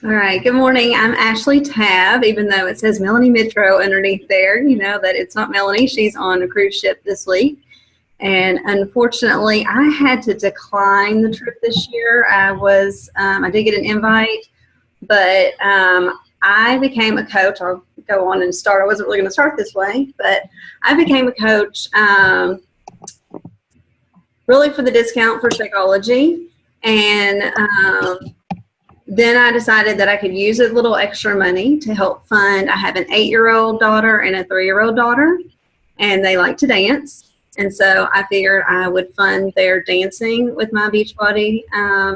All right. Good morning. I'm Ashley Tabb. Even though it says Melanie Mitro underneath there, you know that it's not Melanie. She's on a cruise ship this week. And unfortunately, I had to decline the trip this year. I did get an invite, but I became a coach. I'll go on and start. I wasn't really going to start this way, but I became a coach really for the discount for Shakeology. And then I decided that I could use a little extra money to help fund. I have an 8-year-old daughter and a 3-year-old daughter, and they like to dance. And so I figured I would fund their dancing with my Beachbody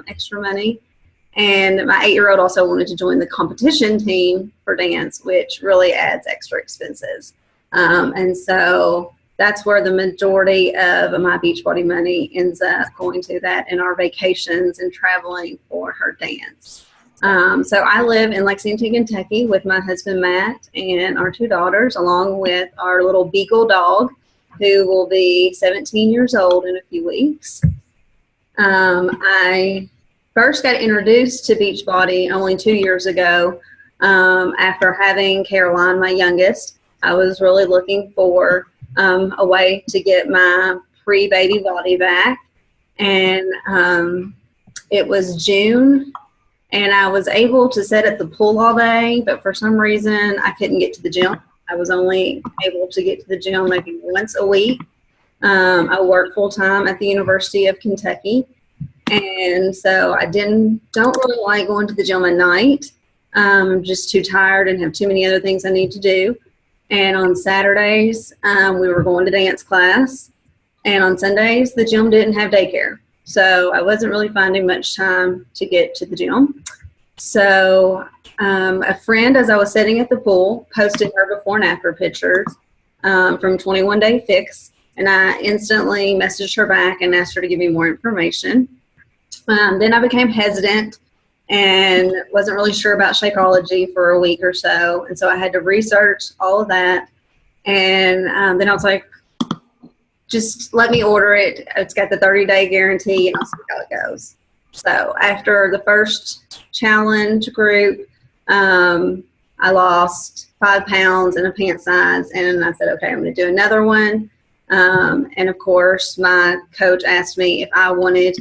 extra money. And my 8-year-old also wanted to join the competition team for dance, which really adds extra expenses. And so that's where the majority of my Beachbody money ends up going to, that and our vacations and traveling for her dance. So I live in Lexington, Kentucky with my husband, Matt, and our 2 daughters, along with our little beagle dog, who will be 17 years old in a few weeks. I first got introduced to Beachbody only 2 years ago after having Caroline, my youngest. I was really looking for a way to get my pre-baby body back, and it was June, and I was able to sit at the pool all day, but for some reason I couldn't get to the gym. I was only able to get to the gym maybe once a week. I work full-time at the University of Kentucky, and so I don't really like going to the gym at night. I'm just too tired and have too many other things I need to do. And on Saturdays, we were going to dance class. And on Sundays, the gym didn't have daycare. So I wasn't really finding much time to get to the gym. So a friend, as I was sitting at the pool, posted her before and after pictures from 21 Day Fix. And I instantly messaged her back and asked her to give me more information. Then I became hesitant and wasn't really sure about Shakeology for a week or so. And so I had to research all of that. And then I was like, just let me order it. It's got the 30-day guarantee, and I'll see how it goes. So after the first challenge group, I lost 5 pounds in a pant size. And I said, okay, I'm going to do another one. And of course, my coach asked me if I wanted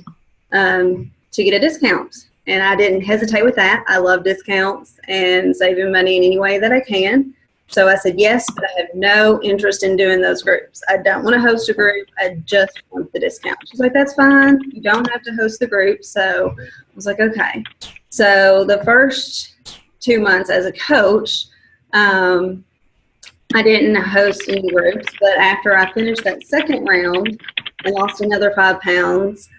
to get a discount. And I didn't hesitate with that. I love discounts and saving money in any way that I can. So I said yes, but I have no interest in doing those groups. I don't want to host a group. I just want the discount. She's like, that's fine. You don't have to host the group. So I was like, okay. So the first 2 months as a coach, I didn't host any groups. But after I finished that second round and lost another 5 pounds,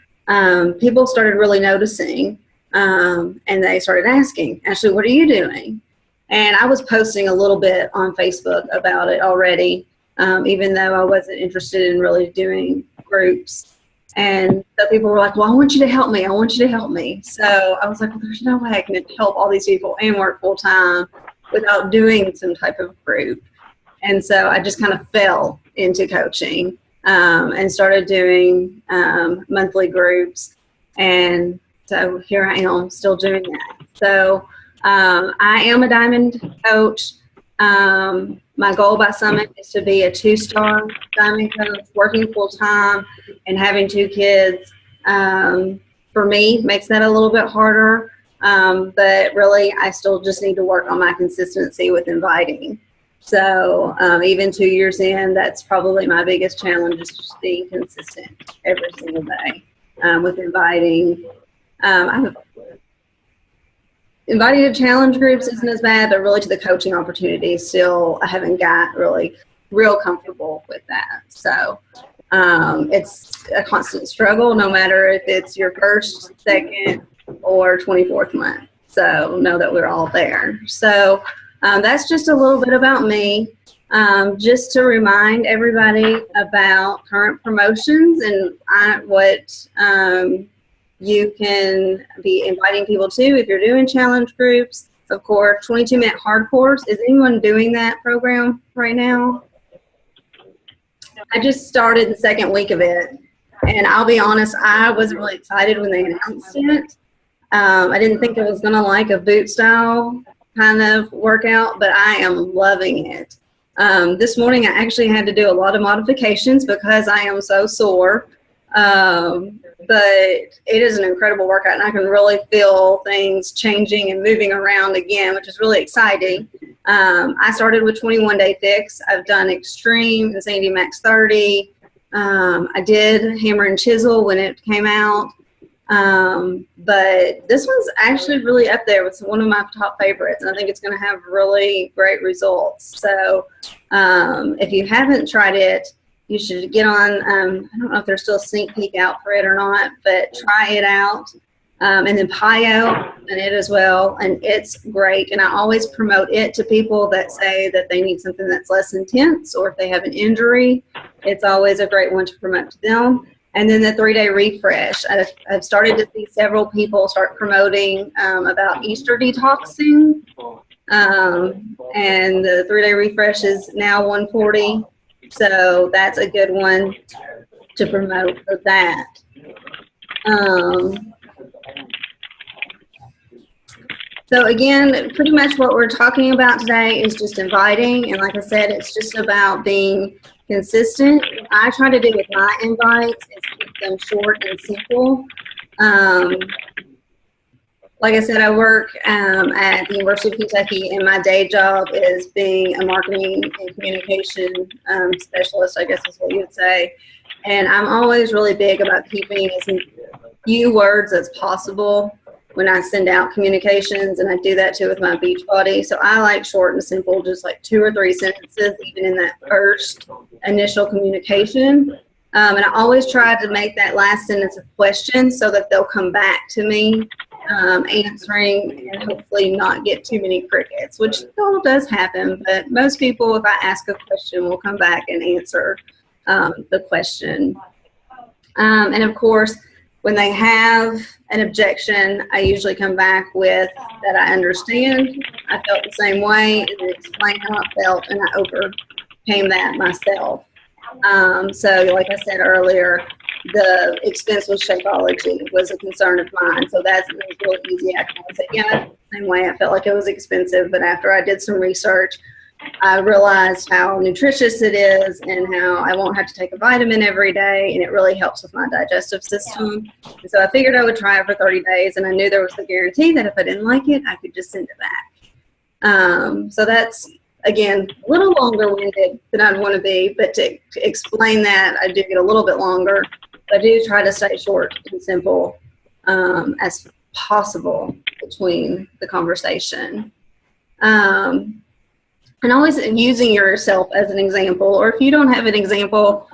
people started really noticing. And they started asking, Ashley, what are you doing? And I was posting a little bit on Facebook about it already, even though I wasn't interested in really doing groups. And so people were like, well, I want you to help me. I want you to help me. So I was like, well, there's no way I can help all these people and work full time without doing some type of group. And so I just kind of fell into coaching and started doing monthly groups. And so here I am still doing that. So I am a diamond coach. My goal by Summit is to be a 2-star diamond coach, working full time and having 2 kids. For me, makes that a little bit harder. But really, I still just need to work on my consistency with inviting. So even 2 years in, that's probably my biggest challenge, is just being consistent every single day with inviting. Inviting to challenge groups isn't as bad, but really to the coaching opportunities, still I haven't got really real comfortable with that. So it's a constant struggle, no matter if it's your first, second, or 24th month. So know that we're all there. So that's just a little bit about me. Just to remind everybody about current promotions and what you can be inviting people to if you're doing challenge groups. Of course, 22-minute hardcores. Is anyone doing that program right now? I just started the second week of it, and I'll be honest, I wasn't really excited when they announced it. I didn't think I was going to like a boot style kind of workout, but I am loving it. This morning I actually had to do a lot of modifications because I am so sore. But it is an incredible workout, and I can really feel things changing and moving around again, which is really exciting. I started with 21 Day Fix. I've done Extreme, Insanity Max 30. I did Hammer and Chisel when it came out. But this one's actually really up there with one of my top favorites, and I think it's going to have really great results. So if you haven't tried it, you should get on. I don't know if there's still a sneak peek out for it or not, but try it out. And then PiYo and it as well, and it's great. And I always promote it to people that say that they need something that's less intense, or if they have an injury, it's always a great one to promote to them. And then the 3-day refresh. I've started to see several people start promoting about Easter detoxing. And the 3-day refresh is now $140. So that's a good one to promote for that. So again, pretty much what we're talking about today is just inviting. And like I said, it's just about being consistent. What I try to do with my invites is keep them short and simple. Like I said, I work at the University of Kentucky, and my day job is being a marketing and communication specialist, I guess is what you would say. And I'm always really big about keeping as few words as possible when I send out communications, and I do that too with my Beachbody. So I like short and simple, just like 2 or 3 sentences, even in that first initial communication. And I always try to make that last sentence a question so that they'll come back to me answering, and hopefully not get too many crickets, which still does happen. But most people, if I ask a question, will come back and answer the question. And of course, when they have an objection, I usually come back with that I understand, I felt the same way, and then explain how I felt, and I overcame that myself. So like I said earlier, the expense with Shakeology was a concern of mine. So that's really easy. I can say, yeah, same way. I felt like it was expensive, but after I did some research, I realized how nutritious it is and how I won't have to take a vitamin every day, and it really helps with my digestive system. And so I figured I would try it for 30 days, and I knew there was a guarantee that if I didn't like it, I could just send it back. So that's, again, a little longer-winded than I'd want to be, but to explain that, I do get a little bit longer. I do try to stay short and simple as possible between the conversation. And always using yourself as an example, or if you don't have an example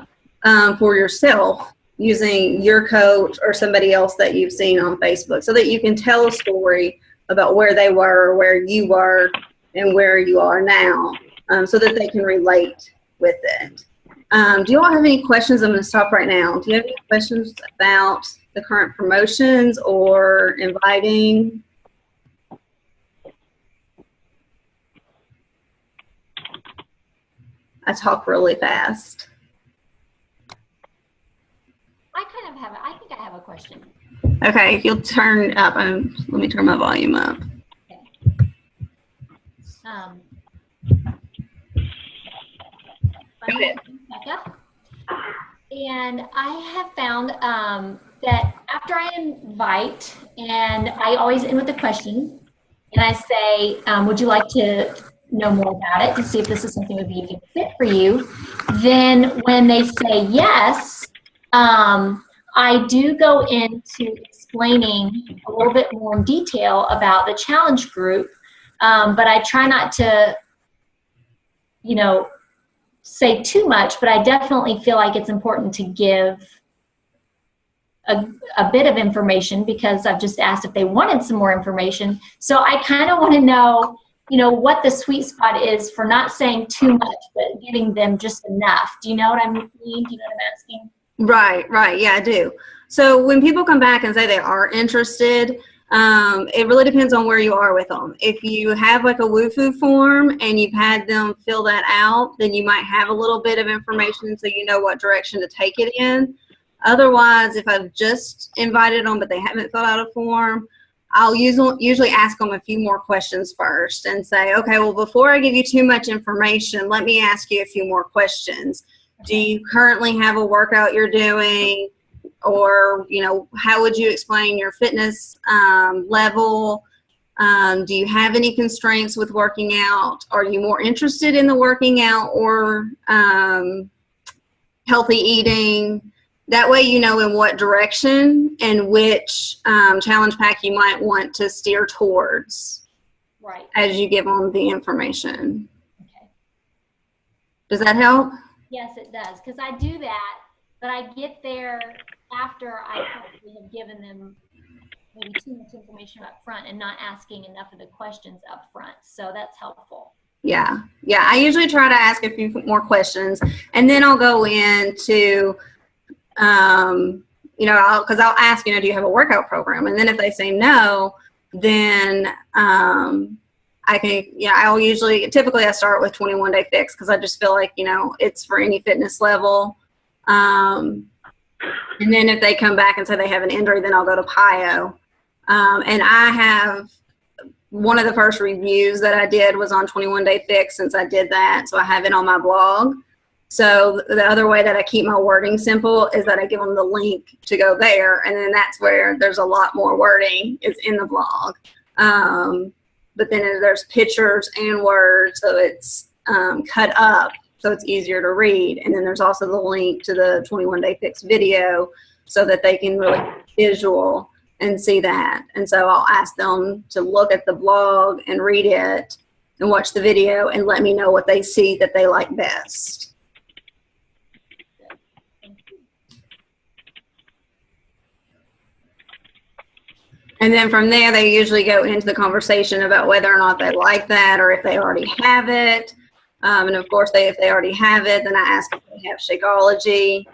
for yourself, using your coach or somebody else that you've seen on Facebook, so that you can tell a story about where they were, where you were, and where you are now, so that they can relate with it. Do you all have any questions? I'm going to stop right now. Do you have any questions about the current promotions or inviting? I talk really fast. I think I have a question. Okay, if you'll turn up, let me turn my volume up. Okay. And I have found that after I invite, and I always end with a question, and I say, would you like to know more about it to see if this is something that would be a good fit for you? Then when they say yes, I do go into explaining a little bit more in detail about the challenge group, but I try not to, say too much, but I definitely feel like it's important to give a bit of information, because I've just asked if they wanted some more information. So I kind of want to know, what the sweet spot is for not saying too much, but giving them just enough. Do you know what I mean? Do you know what I'm asking? Right. Yeah, I do. So when people come back and say they are interested, it really depends on where you are with them. If you have like a WUFU form and you've had them fill that out, then you might have a little bit of information so you know what direction to take it in. Otherwise, if I've just invited them but they haven't filled out a form, I'll usually ask them a few more questions first and say, okay, well, before I give you too much information, let me ask you a few more questions. Do you currently have a workout you're doing? Or, how would you explain your fitness level? Do you have any constraints with working out? Are you more interested in the working out or healthy eating? That way you know in what direction and which challenge pack you might want to steer towards as you give them the information. Okay. Does that help? Yes, it does, because I do that, but I get there after I probably have given them maybe too much information up front and not asking enough of the questions up front. So that's helpful. Yeah. I usually try to ask a few more questions, and then I'll go into because I'll ask, do you have a workout program? And then if they say no, then typically I start with 21 Day Fix, because I just feel like, it's for any fitness level. And then if they come back and say they have an injury, then I'll go to PiYo. And I have one of the first reviews that I did was on 21 Day Fix, since I did that. So I have it on my blog. So the other way that I keep my wording simple is that I give them the link to go there, and then that's where there's a lot more wording is in the blog. But then there's pictures and words, so it's cut up, so it's easier to read. And then there's also the link to the 21 Day Fix video, so that they can really visual and see that. And so I'll ask them to look at the blog and read it and watch the video and let me know what they see that they like best. And then from there, they usually go into the conversation about whether or not they like that, or if they already have it. And of course, if they already have it, then I ask if they have Shakeology.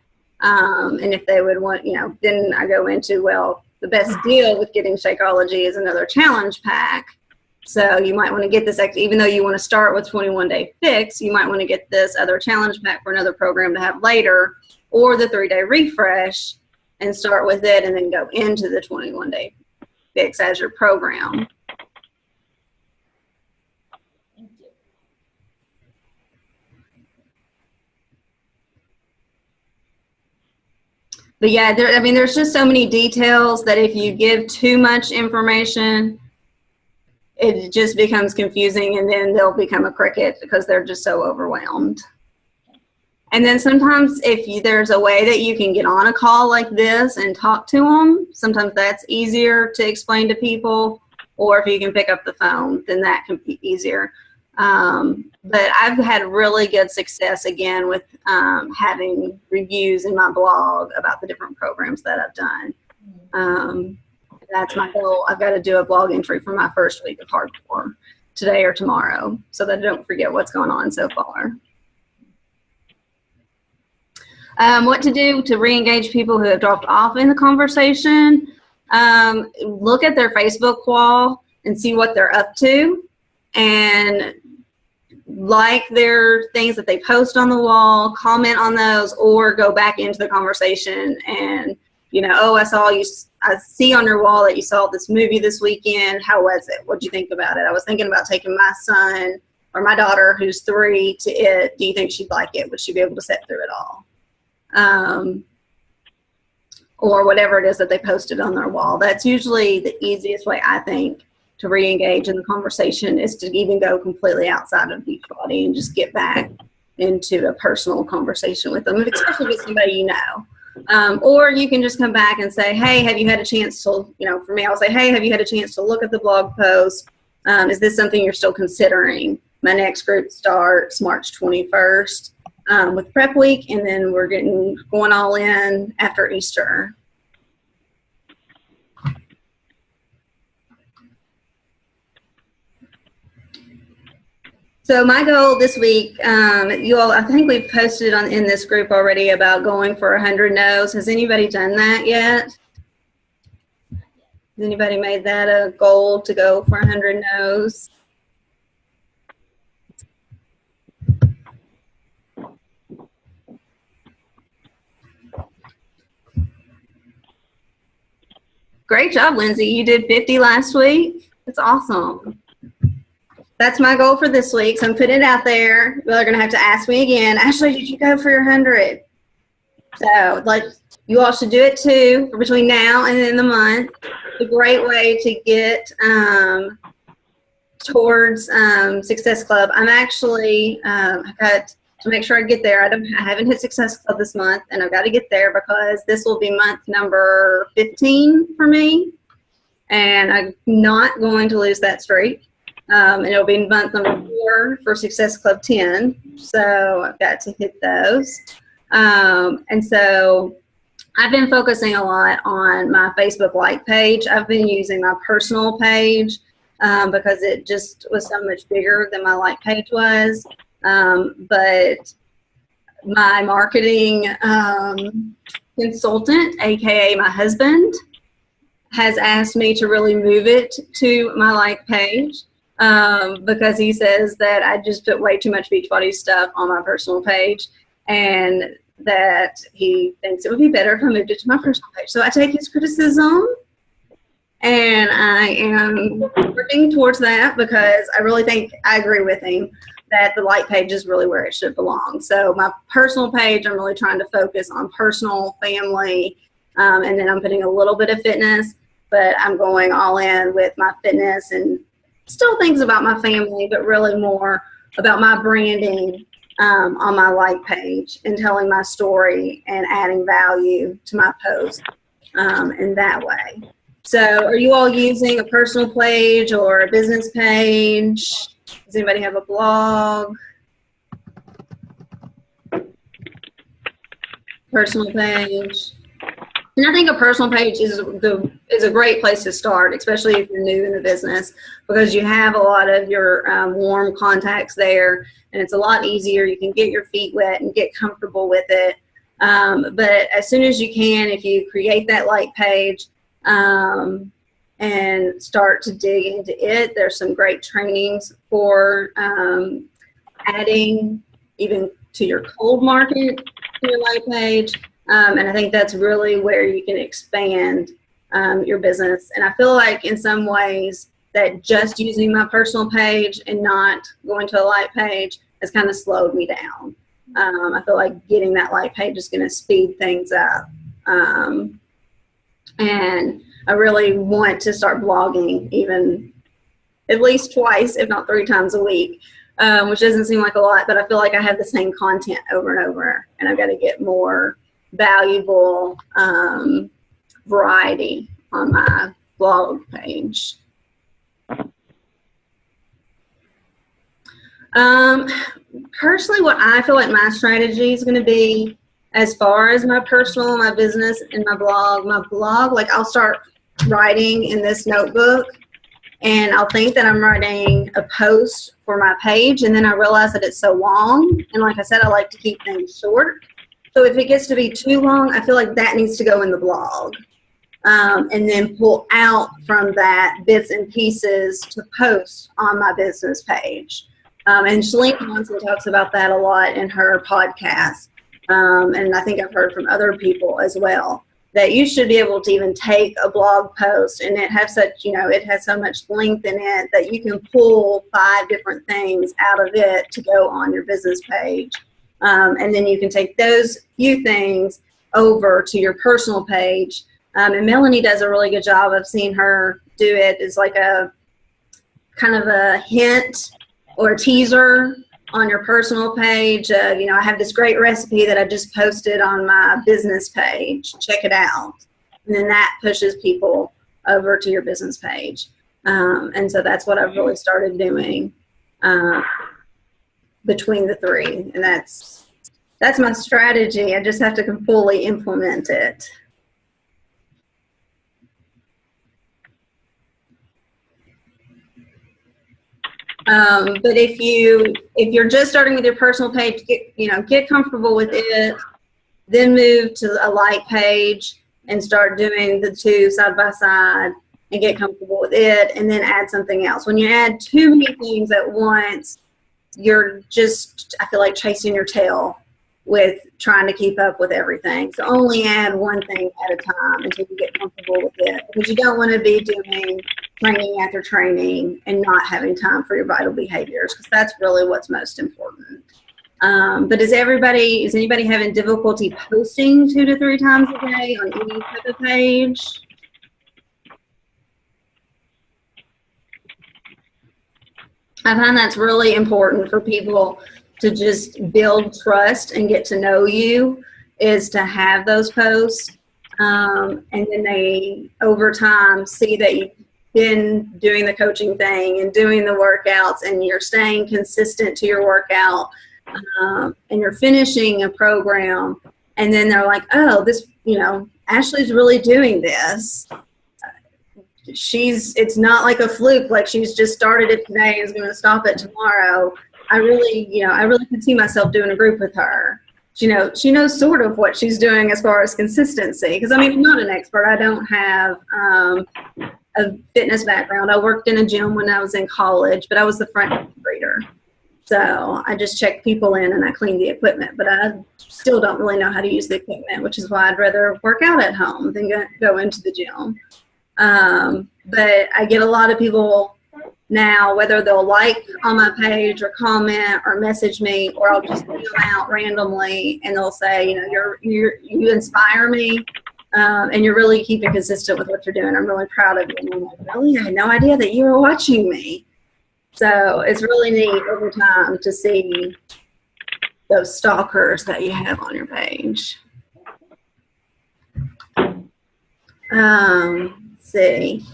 And if they would want, then I go into, well, the best deal with getting Shakeology is another challenge pack. So you might want to get this, even though you want to start with 21 Day Fix, you might want to get this other challenge pack for another program to have later, or the 3-day refresh, and start with it and then go into the 21 Day Fix as your program. Thank you. But yeah, there's just so many details that if you give too much information, it just becomes confusing, and then they'll become a cricket because they're just so overwhelmed. And then sometimes if there's a way that you can get on a call like this and talk to them, sometimes that's easier to explain to people. Or if you can pick up the phone, then that can be easier. But I've had really good success, again, with having reviews in my blog about the different programs that I've done. That's my goal. I've got to do a blog entry for my first week of hardcore today or tomorrow, so that I don't forget what's going on so far. What to do to re-engage people who have dropped off in the conversation. Look at their Facebook wall and see what they're up to, and like their things that they post on the wall, comment on those, or go back into the conversation and, oh, I see on your wall that you saw this movie this weekend. How was it? What'd you think about it? I was thinking about taking my son or my daughter, who's 3, to it. Do you think she'd like it? Would she be able to sit through it all? Or whatever it is that they posted on their wall. That's usually the easiest way, I think, to re-engage in the conversation, is to even go completely outside of Beachbody and just get back into a personal conversation with them, especially with somebody you know. Or you can just come back and say, hey, have you had a chance to, for me, I'll say, hey, have you had a chance to look at the blog post? Is this something you're still considering? My next group starts March 21st. With prep week, and then we're going all in after Easter. So my goal this week, I think we've posted in this group already about going for 100 no's. Has anybody done that yet? Has anybody made that a goal to go for 100 no's? Great job, Lindsay. You did 50 last week. That's awesome. That's my goal for this week. So I'm putting it out there. They're going to have to ask me again, Ashley, did you go for your 100? So like you all should do it too for between now and then the month. It's a great way to get towards Success Club. I'm actually, I've got to make sure I get there. I haven't hit Success Club this month, and I've got to get there because this will be month number 15 for me, and I'm not going to lose that streak. And it'll be month number 4 for Success Club 10, so I've got to hit those. And so I've been focusing a lot on my Facebook like page. I've been using my personal page because it just was so much bigger than my like page was. But my marketing consultant, aka my husband, has asked me to really move it to my like page because he says that I just put way too much Beachbody stuff on my personal page, and that he thinks it would be better if I moved it to my personal page. So I take his criticism, and I am working towards that because I really think I agree with him that the like page is really where it should belong. So my personal page, I'm really trying to focus on personal, family, and then I'm putting a little bit of fitness, but I'm going all in with my fitness and still things about my family, but really more about my branding on my like page and telling my story and adding value to my post in that way. So are you all using a personal page or a business page? Does anybody have a blog? Personal page? And I think a personal page is a great place to start, especially if you're new in the business, because you have a lot of your warm contacts there, and it's a lot easier. You can get your feet wet and get comfortable with it. But as soon as you can, if you create that like page and start to dig into it, there's some great trainings for adding even to your cold market to your like page. And I think that's really where you can expand your business. And I feel like in some ways that just using my personal page and not going to a like page has kind of slowed me down. I feel like getting that like page is going to speed things up. And I really want to start blogging even at least twice, if not 3 times a week, which doesn't seem like a lot, but I feel like I have the same content over and over, and I've got to get more valuable variety on my blog page. Personally, what I feel like my strategy is going to be as far as my personal, my business, and my blog, like I'll start writing in this notebook, and I'll think that I'm writing a post for my page, and then I realize that it's so long, and like I said, I like to keep things short. So if it gets to be too long, I feel like that needs to go in the blog, and then pull out from that bits and pieces to post on my business page. And Shalene Johnson talks about that a lot in her podcast, and I think I've heard from other people as well, that you should be able to even take a blog post and it has such, it has so much length in it that you can pull 5 different things out of it to go on your business page. And then you can take those few things over to your personal page. And Melanie does a really good job of seeing her do it. It's like a kind of a hint or a teaser on your personal page of, I have this great recipe that I just posted on my business page. Check it out. And then that pushes people over to your business page. And so that's what I've really started doing between the 3. And that's my strategy. I just have to fully implement it. But if you're just starting with your personal page, get comfortable with it, then move to a like page and start doing the 2 side by side and get comfortable with it, and then add something else. When you add too many things at once, you're just, I feel like, chasing your tail. with trying to keep up with everything. So only add one thing at a time until you get comfortable with it, because you don't want to be doing training after training and not having time for your vital behaviors, because that's really what's most important. But is anybody having difficulty posting 2 to 3 times a day on any type of page? I find that's really important for people to just build trust and get to know you, is to have those posts. And then they, over time, see that you've been doing the coaching thing and doing the workouts, and you're staying consistent to your workout, and you're finishing a program. And then they're like, oh, this, Ashley's really doing this. It's not like a fluke, like she's just started it today and is going to stop it tomorrow. I really could see myself doing a group with her. She knows sort of what she's doing as far as consistency. Because I'm not an expert. I don't have a fitness background. I worked in a gym when I was in college, but I was the front reader. So I just checked people in and I cleaned the equipment. But I still don't really know how to use the equipment, which is why I'd rather work out at home than go into the gym. But I get a lot of people now, whether they'll like on my page or comment or message me, or I'll just leave them out randomly and they'll say, you inspire me, and you're really keeping consistent with what you're doing. I'm really proud of you. And I'm like, really? I had no idea that you were watching me. So it's really neat over time to see those stalkers that you have on your page. See.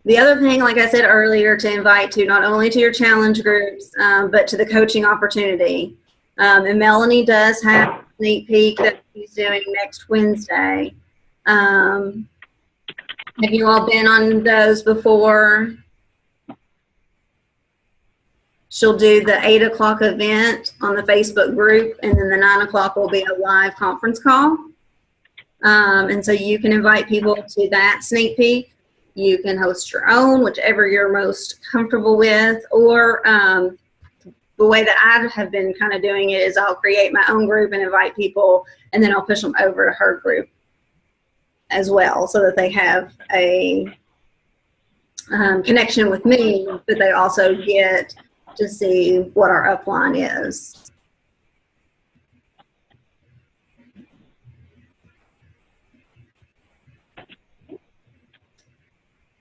The other thing, like I said earlier, to invite to not only to your challenge groups, but to the coaching opportunity. And Melanie does have a sneak peek that she's doing next Wednesday. Have you all been on those before? She'll do the 8 o'clock event on the Facebook group, and then the 9 o'clock will be a live conference call. And so you can invite people to that sneak peek. You can host your own, whichever you're most comfortable with, or the way that I have been kind of doing it is I'll create my own group and invite people, and then I'll push them over to her group as well, so that they have a connection with me, but they also get to see what our upline is.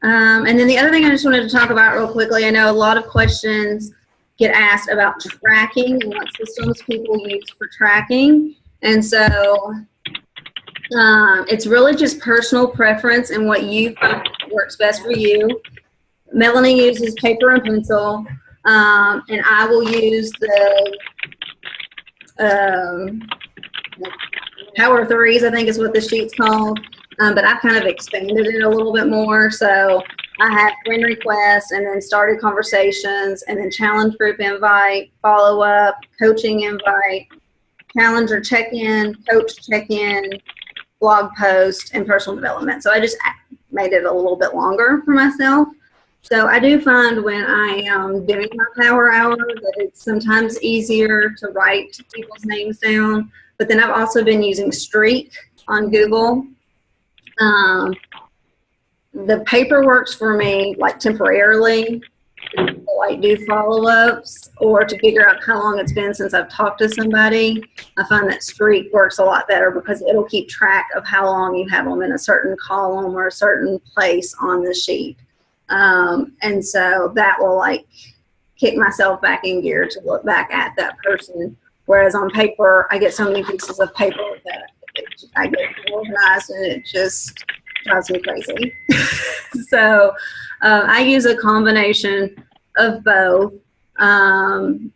And then the other thing I just wanted to talk about real quickly, I know a lot of questions get asked about tracking and what systems people use for tracking. And so it's really just personal preference and what you find works best for you. Melanie uses paper and pencil, and I will use the Power Threes, I think is what the sheet's called. But I've kind of expanded it a little bit more. So I have friend requests, and then started conversations, and then challenge group invite, follow up, coaching invite, challenger check-in, coach check-in, blog post, and personal development. So I just made it a little bit longer for myself. So I do find when I am doing my power hour that it's sometimes easier to write people's names down. But then I've also been using Streak on Google. The paper works for me like temporarily, like do follow-ups or to figure out how long it's been since I've talked to somebody. I find that Streak works a lot better because it'll keep track of how long you have them in a certain column or a certain place on the sheet. And so that will like kick myself back in gear to look back at that person. Whereas on paper, I get so many pieces of paper that I get organized and it just drives me crazy. So I use a combination of both. And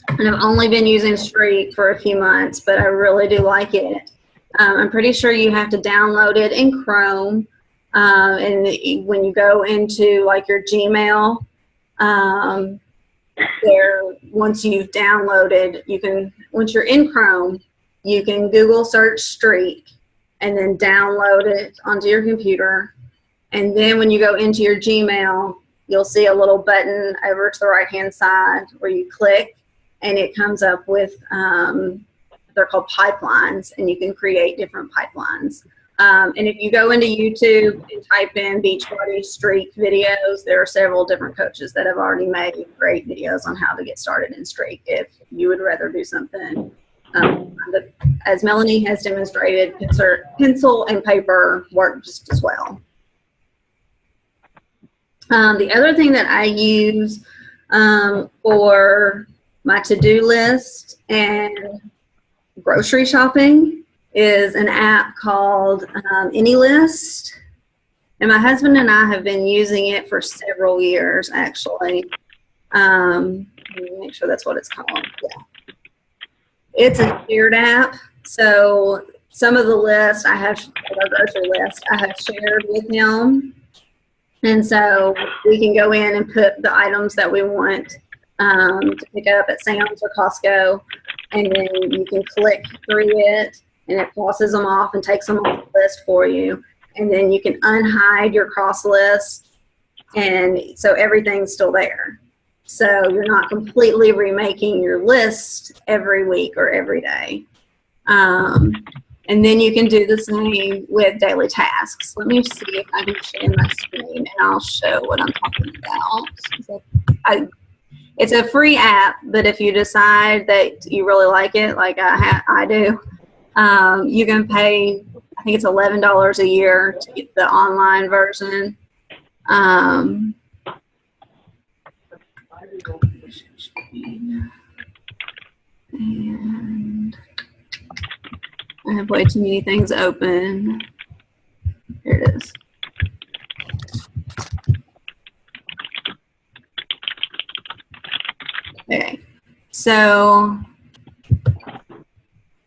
I've only been using Streak for a few months, but I really do like it. I'm pretty sure you have to download it in Chrome. And when you go into like your Gmail, once you've downloaded, once you're in Chrome, you can Google search Streak and then download it onto your computer. And then when you go into your Gmail, you'll see a little button over to the right-hand side where you click, and it comes up with a they're called pipelines, and you can create different pipelines. And if you go into YouTube and type in Beachbody Streak videos, there are several different coaches that have already made great videos on how to get started in Streak if you would rather do something. As Melanie has demonstrated, pencil and paper work just as well. The other thing that I use for my to-do list and grocery shopping is an app called AnyList. And my husband and I have been using it for several years, actually. Let me make sure that's what it's called. Yeah. It's a shared app. So some of the list I have, our grocery list, I have shared with him. And so we can go in and put the items that we want to pick up at Sam's or Costco, and then you can click through it, and it crosses them off and takes them off the list for you. And then you can unhide your cross list, and so everything's still there. So you're not completely remaking your list every week or every day. And then you can do the same with daily tasks. Let me see if I can share my screen, and I'll show what I'm talking about. It's a free app, but if you decide that you really like it, like I do, you can pay, I think it's $11 a year to get the online version. And I have way too many things open. Here it is. Okay, so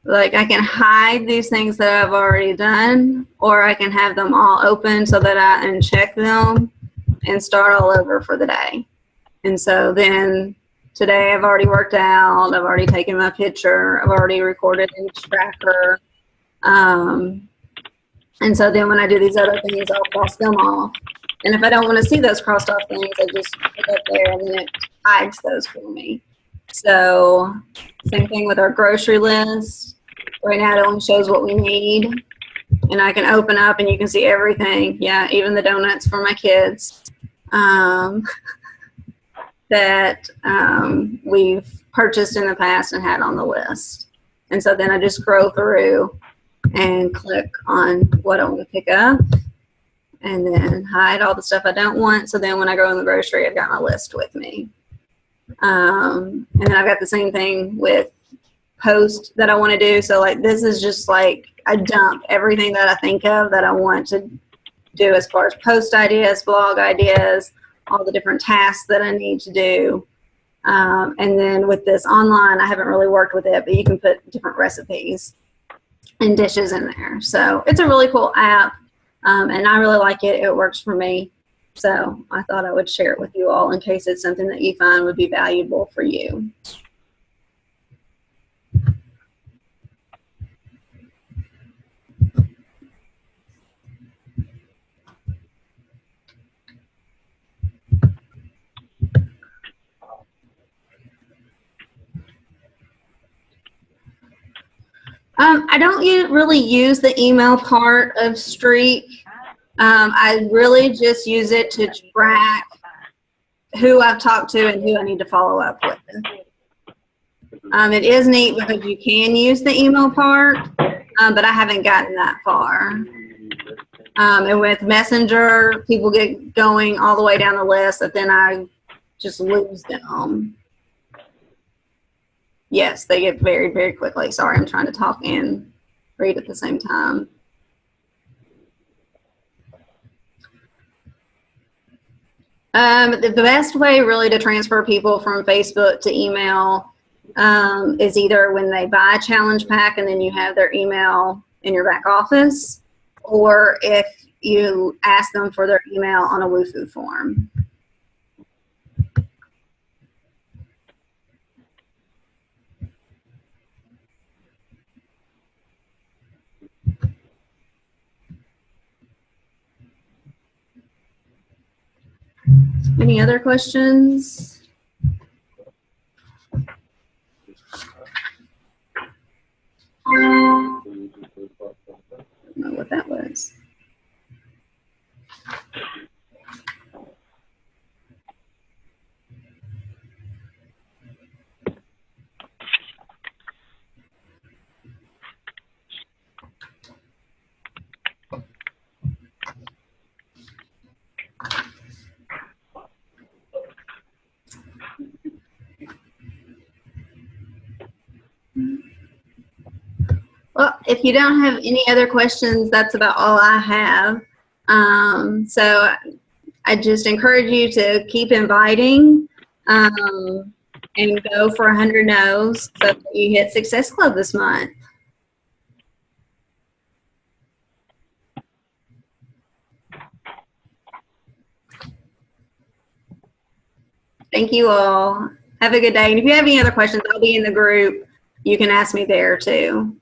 like I can hide these things that I've already done, or I can have them all open so that I uncheck them and start all over for the day. And so then today I've already worked out, I've already taken my picture, I've already recorded in tracker. And so then when I do these other things, I'll cross them off. And if I don't want to see those crossed off things, I just put up there and then it hides those for me. So same thing with our grocery list. Right now it only shows what we need. And I can open up and you can see everything. Yeah, even the donuts for my kids that we've purchased in the past and had on the list. And so then I just scroll through and click on what I want to pick up and then hide all the stuff I don't want. So then when I go in the grocery, I've got my list with me. And then I've got the same thing with posts that I want to do. So like this is just like I dump everything that I think of that I want to do as far as post ideas, blog ideas, all the different tasks that I need to do. And then with this online, I haven't really worked with it, but you can put different recipes and dishes in there. So it's a really cool app, and I really like it. It works for me. So I thought I would share it with you all in case it's something that you find would be valuable for you. I don't really use the email part of Streak. I really just use it to track who I've talked to and who I need to follow up with. It is neat because you can use the email part, but I haven't gotten that far. And with Messenger, people get going all the way down the list, but then I just lose them. Yes, they get very, very quickly. Sorry, I'm trying to talk and read at the same time. The best way really to transfer people from Facebook to email is either when they buy a challenge pack and then you have their email in your back office, or if you ask them for their email on a Wufoo form. Any other questions? I don't know what that was. Well, if you don't have any other questions, that's about all I have. So I just encourage you to keep inviting and go for 100 no's so that you hit Success Club this month. Thank you all. Have a good day. And if you have any other questions, I'll be in the group. You can ask me there too.